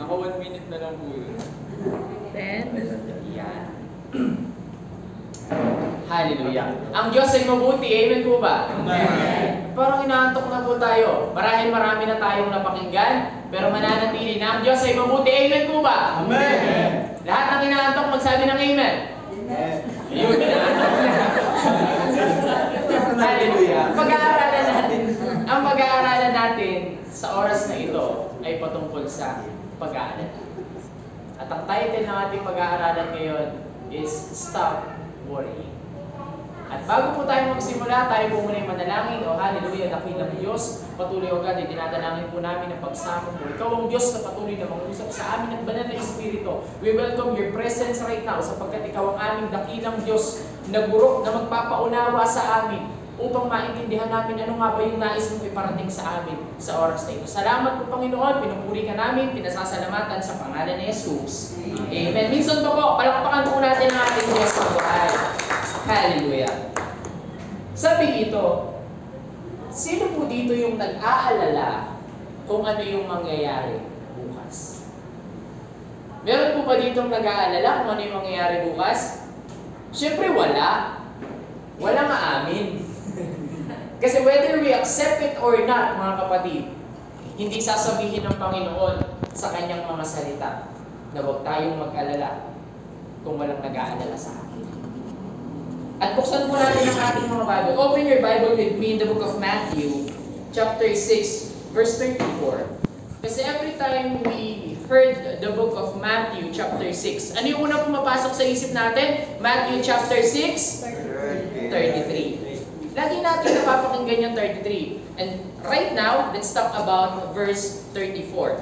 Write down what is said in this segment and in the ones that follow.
Naka 1 minute na lang po yun. 10. Yan. Hallelujah. Ang Diyos ay mabuti. Amen po ba? Amen. Parang inaantok na po tayo. Marami na tayong napakinggan, pero mananatili na ang Diyos ay mabuti. Amen po ba? Amen. Lahat ng inaantok magsabi ng amen. Amen. Yun, inaantok na. Hallelujah. Ang pag-aaralan natin sa oras na ito ay patungkol sa pag-aalala. At ang title ng ating pag-aaralan ngayon is Stop Worrying. At bago po tayo magsimula, tayo po muna yung manalangin. O hallelujah, dakilang Diyos. Patuloy o God, dinadalangin po namin ang pagsamo mo. Ikaw ang Diyos na patuloy na mag-usap sa amin at banal na Espiritu. We welcome your presence right now sapagkat ikaw ang aming dakilang Diyos na guro na magpapaunawa sa amin upang maintindihan namin ano nga ba yung nais mong iparating sa amin sa oras na ito. Salamat po Panginoon, pinupuri ka namin, pinasasalamatan sa pangalan ni Jesus. Amen. Minsan pa po, palakpakan po natin ang ating Diyos sa buhay. Hallelujah. Sabi dito, sino po dito yung nag-aalala kung ano yung mangyayari bukas? Meron po ba dito nag-aalala kung ano yung mangyayari bukas? Siyempre wala. Wala nga amin. Kasi whether we accept it or not, mga kapatid, hindi sasabihin ng Panginoon sa kanyang mga salita na huwag tayong mag-alala kung walang nag-aalala sa akin. At buksan po natin ang ating mga Bible. Open your Bible with me in the book of Matthew, chapter 6, verse 34. Kasi every time we heard the book of Matthew, chapter 6, ano yung una pumapasok sa isip natin? Matthew chapter 6, 33. Lagi natin napapakinggan yung 33. And right now, let's talk about verse 34.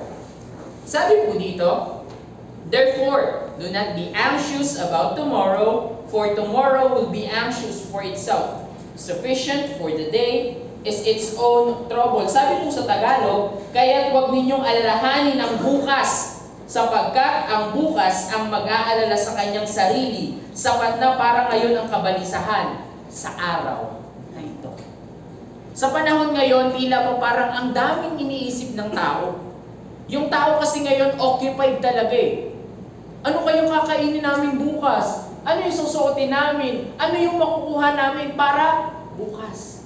Sabi po dito, therefore, do not be anxious about tomorrow, for tomorrow will be anxious for itself. Sufficient for the day is its own trouble. Sabi po sa Tagalog, kaya't huwag ninyong alalahanin ang bukas, sapagkat ang bukas ang mag-aalala sa kanyang sarili, sapat na para ngayon ang kabalisahan sa araw na ito. Sa panahon ngayon, tila po parang ang daming iniisip ng tao. Yung tao kasi ngayon occupied talaga eh. Ano kayong kakainin namin bukas? Ano yung susuotin namin? Ano yung makukuha namin para bukas?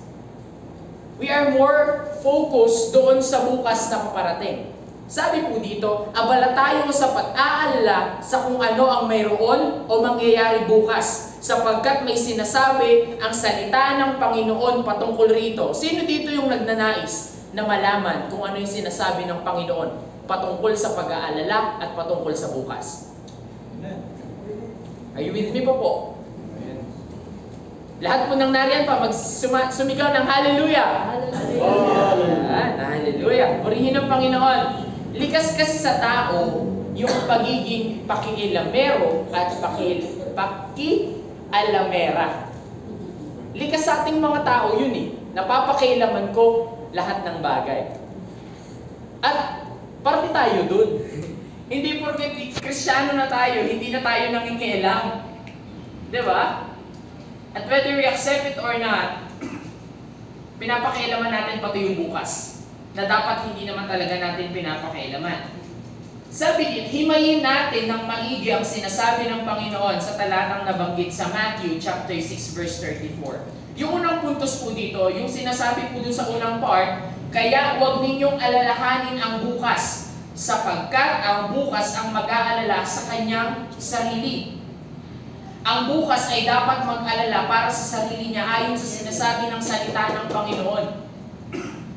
We are more focused doon sa bukas na paparating. Sabi po dito, abala tayo sa pag-aalala sa kung ano ang mayroon o mangyayari bukas, sapagkat may sinasabi ang salita ng Panginoon patungkol rito. Sino dito yung nagnanais na malaman kung ano yung sinasabi ng Panginoon patungkol sa pag-aalala at patungkol sa bukas? Are you with me po? Lahat po ng nariyan pa, sumigaw ng hallelujah. Hallelujah. Hallelujah. Purihin ang Panginoon. Likas kasi sa tao yung pagiging pakialamero at pakialamera. Likas sa ating mga tao yun eh. Napapakialaman ko lahat ng bagay. At parte tayo dun. Hindi porket Kristiyano na tayo, hindi na tayo nangingialam. Diba? At whether we accept it or not, pinapakialaman natin pati yung bukas na dapat hindi naman talaga natin pinapakialaman. Sabi din, himayin natin ng maigi ang sinasabi ng Panginoon sa talatang nabanggit sa Matthew chapter 6 verse 34. Yung unang puntos po dito, yung sinasabi po dun sa unang part, kaya huwag ninyong alalahanin ang bukas, sapagkat ang bukas ang mag-aalala sa kanyang sarili. Ang bukas ay dapat mag-alala para sa sarili niya ayon sa sinasabi ng salita ng Panginoon.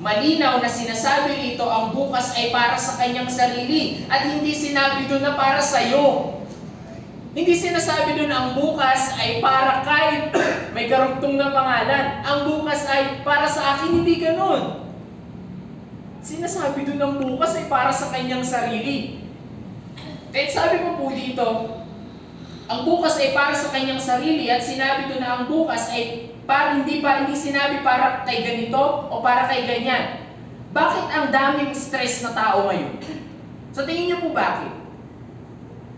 Malinaw na sinasabi rito ang bukas ay para sa kanyang sarili at hindi sinabi doon na para sa iyo. Hindi sinasabi doon ang bukas ay para kay may karugtong na pangalan. Ang bukas ay para sa akin, hindi ganun. Sinasabi doon ang bukas ay para sa kanyang sarili. Kahit sabi ko po dito, ang bukas ay para sa kanyang sarili at sinabi doon na ang bukas ay hindi sinabi para kay ganito o para kay ganyan. Bakit ang daming stress na tao ngayon? Sa tingin niyo po bakit?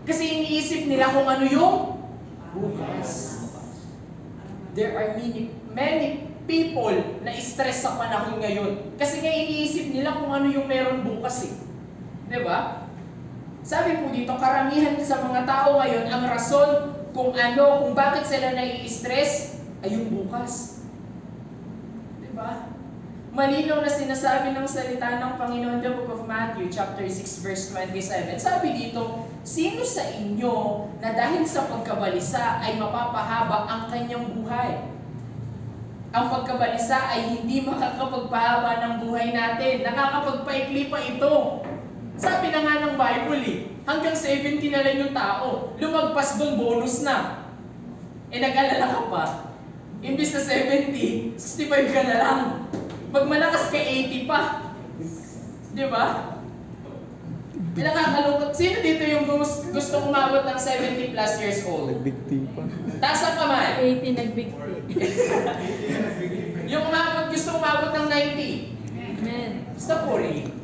Kasi iniisip nila kung ano yung bukas. There are many people na stress sa panahon ngayon. Kasi nga iniisip nila kung ano yung meron bukas eh. Diba? Sabi po dito, karamihan sa mga tao ngayon, ang rason kung bakit sila nai-stress, ay yung bukas. Diba? Malinaw na sinasabi ng salita ng Panginoon, the Book of Matthew, chapter 6, verse 27. Sabi dito, sino sa inyo na dahil sa pagkabalisa ay mapapahaba ang kanyang buhay? Ang pagkabalisa ay hindi makakapagpahaba ng buhay natin. Nakakapagpaikli pa ito. Sabi na nga ng Bible hanggang 70 na lang yung tao. Lumagpas doon, bonus na. Nag-alala ka pa. Imbis na 70, 65 ka na lang. Pag malakas ka, 80 pa. Di ba? Nakakalungkot. Sino dito yung gusto umabot ng 70 plus years old? Nagbigti pa. Taas ang kamay. 80 nagbigti. Yung gusto umabot ng 90. Amen. Stop worrying.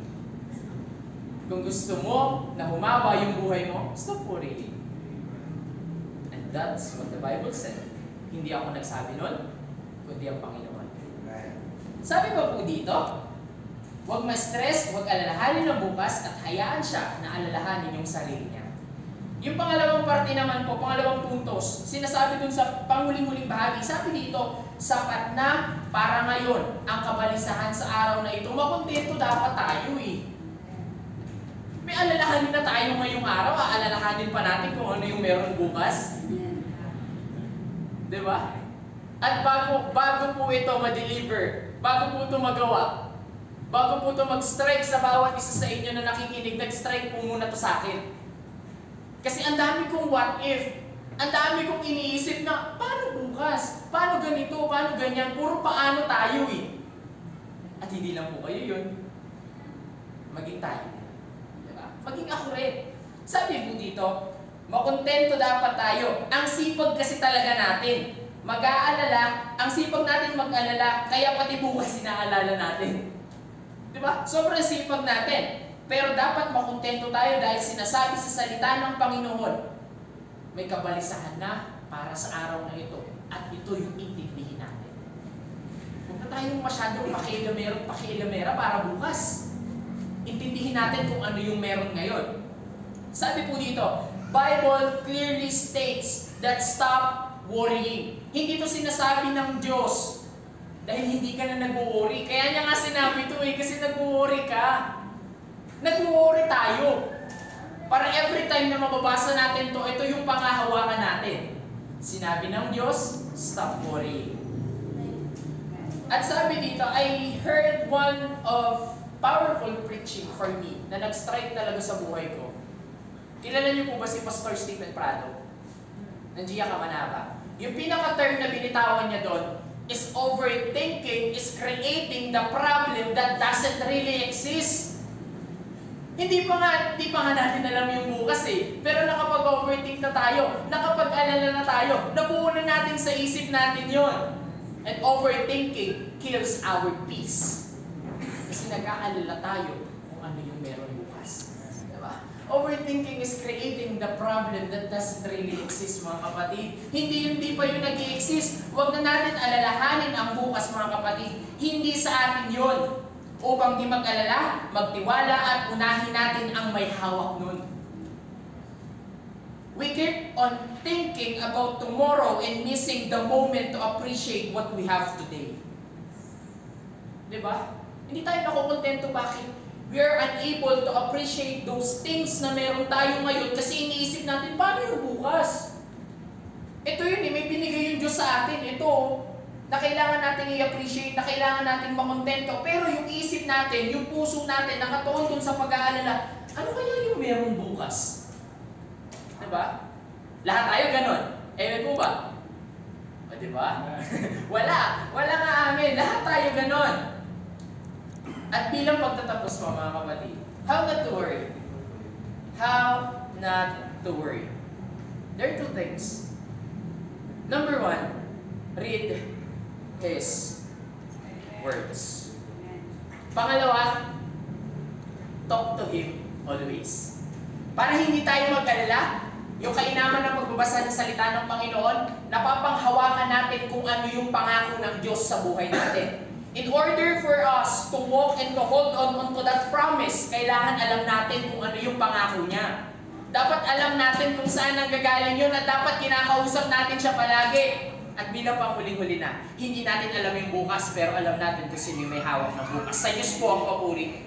Kung gusto mo na humaba yung buhay mo, stop worrying. And that's what the Bible said. Hindi ako nagsabi nun, kundi ang Panginoon. Sabi pa po dito, huwag ma-stress, huwag alalahanin ang bukas at hayaan siya na alalahanin yung sarili niya. Yung pangalawang parte naman po, pangalawang puntos, sinasabi dun sa panguling-uling bahagi, sabi dito, sapat na para ngayon ang kabalisahan sa araw na ito. Makontento dapat tayo May alalahanin na tayo ngayong araw, aalalahanin pa natin kung ano yung meron bukas. Diba? At bago po ito ma-deliver, bago po ito magawa, bago po ito mag-strike sa bawat isa sa inyo na nakikinig, nag-strike po muna to sa akin. Kasi ang dami kong what if, ang dami kong iniisip na, paano bukas? Paano ganito? Paano ganyan? Puro paano tayo At hindi lang po kayo yun. Maging tayo. Diba? Maging ako rin. Sabi po dito, makontento dapat tayo. Ang sipag kasi talaga natin. Mag-aalala, ang sipag natin mag-alala, kaya pati bukas sinaalala natin. Diba? Sobrang sipag natin. Pero dapat makontento tayo dahil sinasabi sa salita ng Panginoon, may kabalisahan na para sa araw na ito. At ito yung intindihin natin. Huwag na tayong masyadong pakialamera para bukas. Intindihin natin kung ano yung meron ngayon. Sabi po dito, Bible clearly states that stop worrying. Hindi ito sinasabi ng Diyos dahil hindi ka na nag-worry. Kaya niya nga sinabi ito kasi nag-worry ka. Nag-worry tayo. Para every time na mababasa natin to, ito yung pangahawakan natin. Sinabi ng Diyos, stop worrying. At sabi dito, I heard one of powerful preaching for me na nag-strike talaga sa buhay ko. Kilala niyo po ba si Pastor Stephen Prado? Ng Gia Kamanaba. Yung pinaka-term na binitawan niya doon is overthinking is creating the problem that doesn't really exist. Hindi pa nga natin alam yung bukas pero nakapag-overthink na tayo, nakapag-alala na tayo, nabuo na natin sa isip natin yon. And overthinking kills our peace. Kasi nag-aalala tayo kung ano yung meron bukas. Diba? Overthinking is creating the problem that doesn't really exist, mga kapatid. Hindi pa yun nag-i-exist. Huwag na natin alalahanin ang bukas, mga kapatid. Hindi sa atin yun. Upang di mag-alala, magtiwala at unahin natin ang may hawak nun. We keep on thinking about tomorrow and missing the moment to appreciate what we have today. Diba? Hindi tayo nakukontento. Bakit? We are unable to appreciate those things na meron tayo ngayon kasi iniisip natin, paano yung bukas? Ito yun may binigay yung Diyos sa atin. Ito, na kailangan natin i-appreciate, na kailangan natin makontento. Pero yung isip natin, yung puso natin, nakatuon dun sa pag-aalala, ano kaya yung meron bukas? Diba? Lahat tayo ganon. May po ba? O diba? Wala nga amin. Lahat tayo ganon. At bilang pagtatapos mo, mga kapatid, how not to worry? How not to worry? There are two things. Number one, read His words. Pangalawa, talk to Him always. Para hindi tayo mag-alala, yung kainaman ng pagbabasa ng salita ng Panginoon, napapanghawakan natin kung ano yung pangako ng Diyos sa buhay natin. In order for us to walk and to hold on to that promise, kailangan alam natin kung ano yung pangako niya. Dapat alam natin kung saan nanggagaling yun at dapat kinakausap natin siya palagi. At bilang panghuling-huli na, hindi natin alam yung bukas pero alam natin kung sino yung may hawak ng bukas. Sa Diyos po ang papuri.